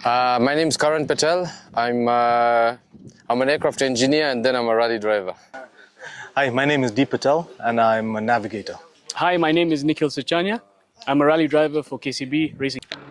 My name is Karan Patel. I'm an aircraft engineer and then I'm a rally driver. Hi, my name is Deep Patel and I'm a navigator. Hi, my name is Nikhil Sachania. I'm a rally driver for KCB Racing Team.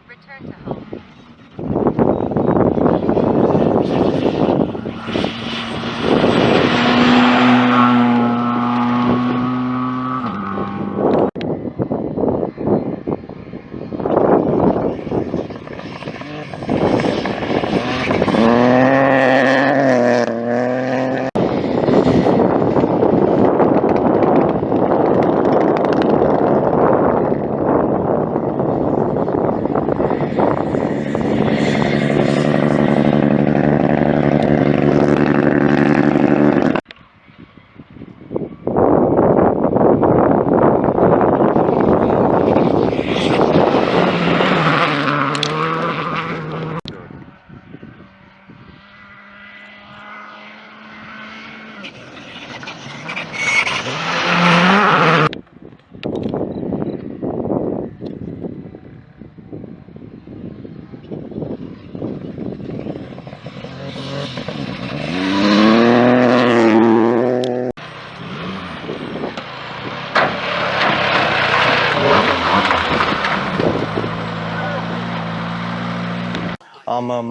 Return to home.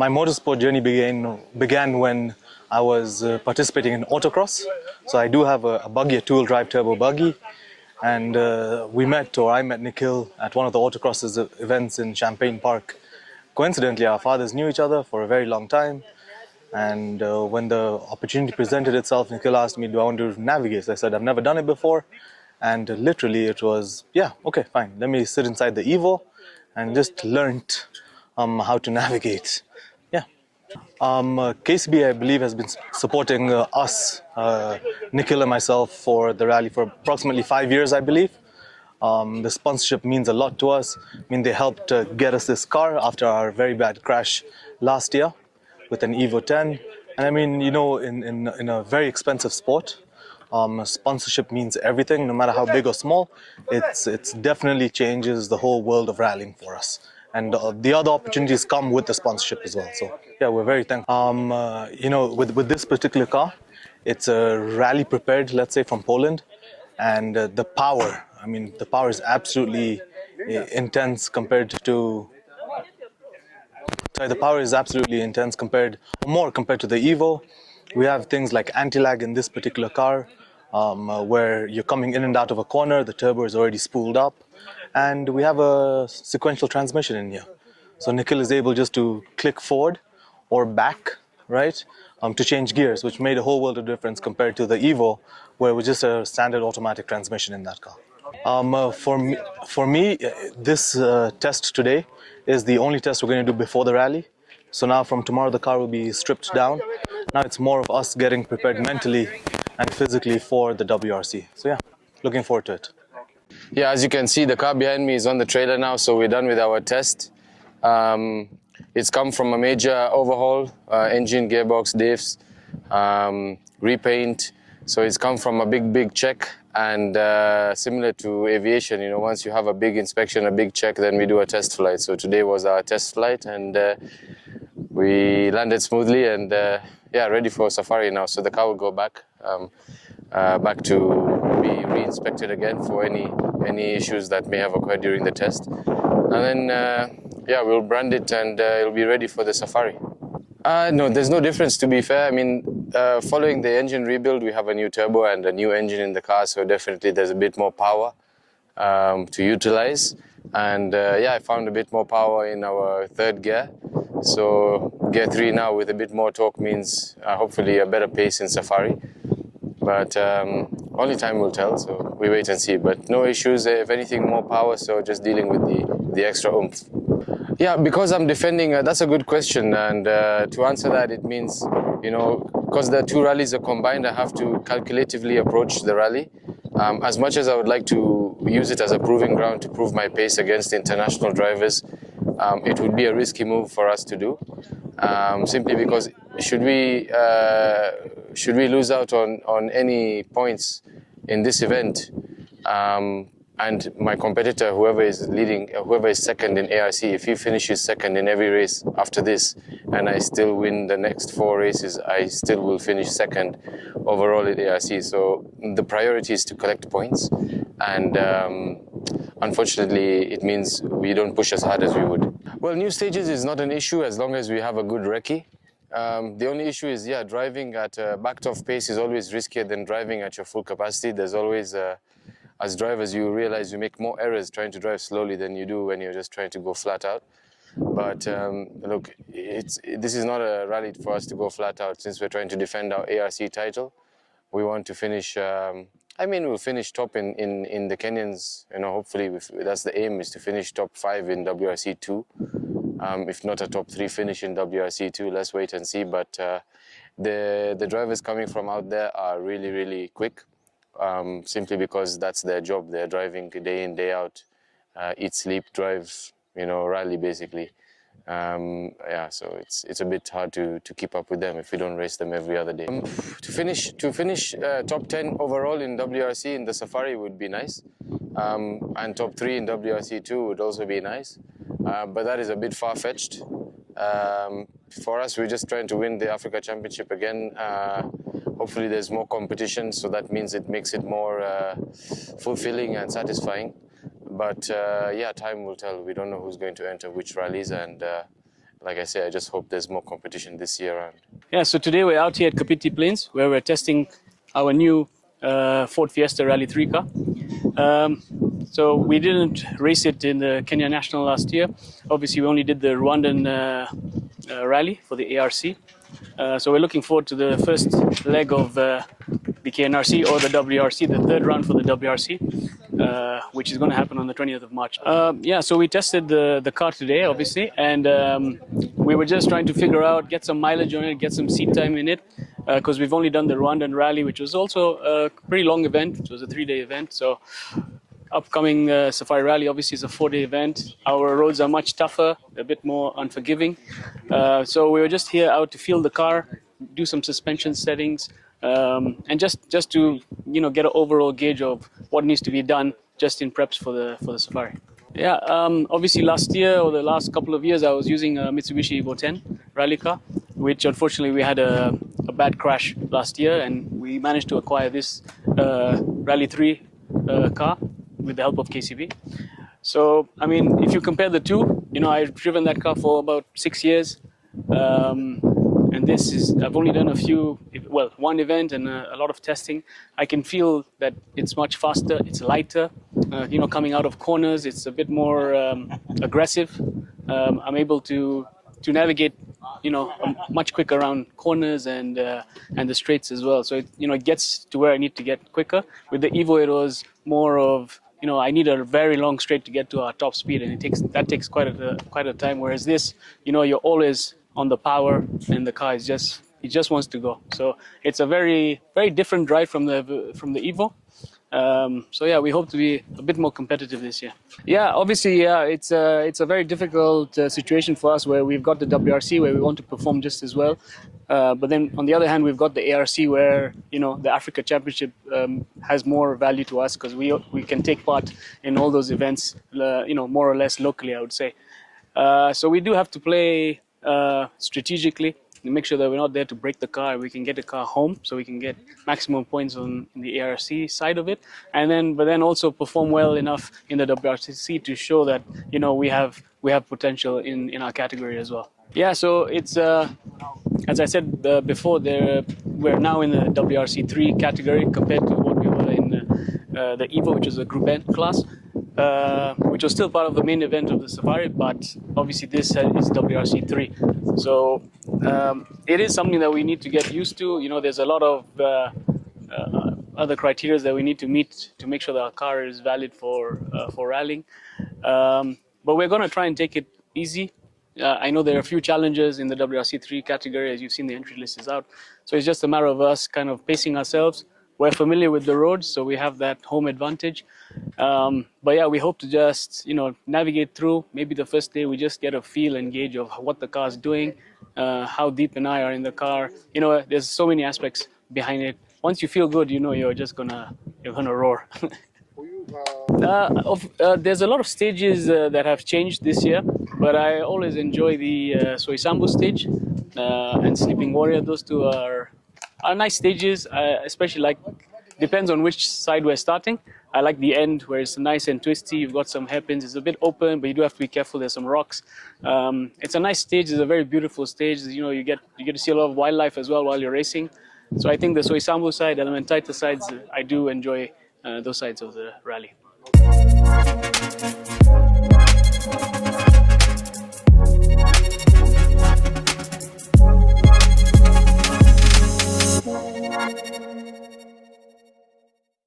My motorsport journey began when I was participating in autocross. So I do have a buggy, a two-wheel drive turbo buggy. And I met Nikhil at one of the autocrosses events in Champagne Park. Coincidentally, our fathers knew each other for a very long time. And when the opportunity presented itself, Nikhil asked me, do I want to navigate? So I said, I've never done it before. And literally it was, yeah, okay, fine. Let me sit inside the Evo and just learnt how to navigate. Yeah. KCB, I believe, has been supporting us, Nikhil and myself, for the rally for approximately 5 years, I believe. The sponsorship means a lot to us. I mean, they helped get us this car after our very bad crash last year with an Evo 10. And I mean, you know, in a very expensive sport, sponsorship means everything, no matter how big or small. It's definitely changes the whole world of rallying for us. And the other opportunities come with the sponsorship as well. So yeah, we're very thankful. You know, with this particular car, it's a rally prepared, let's say, from Poland. And the power, I mean, the power is absolutely intense compared to... Sorry, the power is absolutely intense more compared to the Evo. We have things like anti-lag in this particular car, where you're coming in and out of a corner, the turbo is already spooled up, and we have a sequential transmission in here. So Nikhil is able just to click forward or back, right, to change gears, which made a whole world of difference compared to the Evo, where it was just a standard automatic transmission in that car. For me, this test today is the only test we're going to do before the rally. So now from tomorrow, the car will be stripped down. Now it's more of us getting prepared mentally and physically for the WRC. So yeah, looking forward to it. Yeah, as you can see, the car behind me is on the trailer now, so we're done with our test. It's come from a major overhaul, engine, gearbox, diffs, repaint. So it's come from a big check, and similar to aviation, you know, once you have a big inspection, a big check, then we do a test flight. So today was our test flight, and we landed smoothly, and yeah, ready for safari now. So the car will go back to be re-inspected again for any issues that may have occurred during the test, and then yeah, we'll brand it, and it'll be ready for the safari. No, there's no difference, to be fair. I mean, following the engine rebuild, we have a new turbo and a new engine in the car, so definitely there's a bit more power to utilize. And yeah, I found a bit more power in our third gear. So gear 3 now with a bit more torque means hopefully a better pace in safari. But only time will tell, so we wait and see. But no issues, if anything, more power, so just dealing with the extra oomph. Yeah, because I'm defending, that's a good question, and to answer that, it means, you know, because the two rallies are combined, I have to calculatively approach the rally. As much as I would like to use it as a proving ground to prove my pace against international drivers, it would be a risky move for us to do, simply because should we lose out on any points in this event, and my competitor, whoever is second in ARC, if he finishes second in every race after this, and I still win the next 4 races, I still will finish second overall at ARC. So the priority is to collect points, and unfortunately, it means we don't push as hard as we would. Well, new stages is not an issue as long as we have a good recce. The only issue is, yeah, driving at a backed off pace is always riskier than driving at your full capacity. There's always as drivers, you realize you make more errors trying to drive slowly than you do when you're just trying to go flat out. But look, this is not a rally for us to go flat out, since we're trying to defend our ARC title. We want to finish, I mean, we'll finish top in the Kenyans, you know, hopefully that's the aim, is to finish top 5 in WRC 2. If not a top 3 finish in WRC 2, let's wait and see. But the drivers coming from out there are really quick. Simply because that's their job. They're driving day in, day out, eat, sleep, drive, you know, rally basically. Yeah, so it's a bit hard to keep up with them if we don't race them every other day. To finish top 10 overall in WRC in the safari would be nice, and top 3 in WRC 2 would also be nice, but that is a bit far-fetched. For us, we're just trying to win the Africa Championship again. Hopefully there's more competition, so that means it makes it more fulfilling and satisfying. But yeah, time will tell. We don't know who's going to enter which rallies, and like I say, I just hope there's more competition this year around. Yeah, so today we're out here at Kapiti Plains, where we're testing our new Ford Fiesta Rally3 car. So we didn't race it in the Kenya National last year. Obviously, we only did the Rwandan rally for the ARC. So we're looking forward to the first leg of the KNRC or the WRC, the third round for the WRC, which is going to happen on the 20th of March. Yeah, so we tested the car today, obviously, and we were just trying to figure out, get some mileage on it, get some seat time in it, because we've only done the Rwandan rally, which was also a pretty long event. It was a 3-day event, so upcoming Safari Rally obviously is a 4-day event. Our roads are much tougher, a bit more unforgiving. So we were just here out to feel the car, do some suspension settings, and just to, you know, get an overall gauge of what needs to be done just in preps for the Safari. Yeah, obviously last year or the last couple of years I was using a Mitsubishi Evo 10 rally car, which unfortunately we had a bad crash last year, and we managed to acquire this Rally3 car with the help of KCB. So, I mean, if you compare the two, you know, I've driven that car for about 6 years. And this is, I've only done one event and a lot of testing. I can feel that it's much faster, it's lighter. You know, coming out of corners, it's a bit more aggressive. I'm able to navigate, you know, much quicker around corners and the straights as well. So, it gets to where I need to get quicker. With the Evo, it was more of, I need a very long straight to get to our top speed, and that takes quite a time. Whereas this, you're always on the power, and the car is it just wants to go. So it's a very, very different drive from the Evo. So yeah, we hope to be a bit more competitive this year. Yeah, obviously, it's a very difficult situation for us where we've got the WRC where we want to perform just as well. But then on the other hand, we've got the ARC where, the Africa Championship has more value to us because we can take part in all those events, more or less locally, I would say. So we do have to play strategically, make sure that we're not there to break the car. We can get the car home, so we can get maximum points on the ARC side of it, but then also perform well enough in the WRC to show that we have potential in our category as well. Yeah, so it's as I said before, we're now in the WRC3 category compared to what we were in the Evo, which is a Group N class. Which was still part of the main event of the Safari, but obviously this is WRC3. So it is something that we need to get used to. There's a lot of other criteria that we need to meet to make sure that our car is valid for rallying. But we're going to try and take it easy. I know there are a few challenges in the WRC3 category, as you've seen the entry list is out. So it's just a matter of us kind of pacing ourselves. We're familiar with the roads, so we have that home advantage. But yeah, we hope to just, navigate through. Maybe the first day we just get a feel and gauge of what the car's doing, how deep and I are in the car. There's so many aspects behind it. Once you feel good, you're just gonna roar. There's a lot of stages that have changed this year, but I always enjoy the Soisambu stage and Sleeping Warrior. Those two are nice stages, especially depends on which side we're starting. I like the end where it's nice and twisty. You've got some hairpins. It's a bit open, but you do have to be careful. There's some rocks. It's a nice stage. It's a very beautiful stage. You get to see a lot of wildlife as well while you're racing. So I think the Soisambu side, Elementaita sides, I do enjoy those sides of the rally.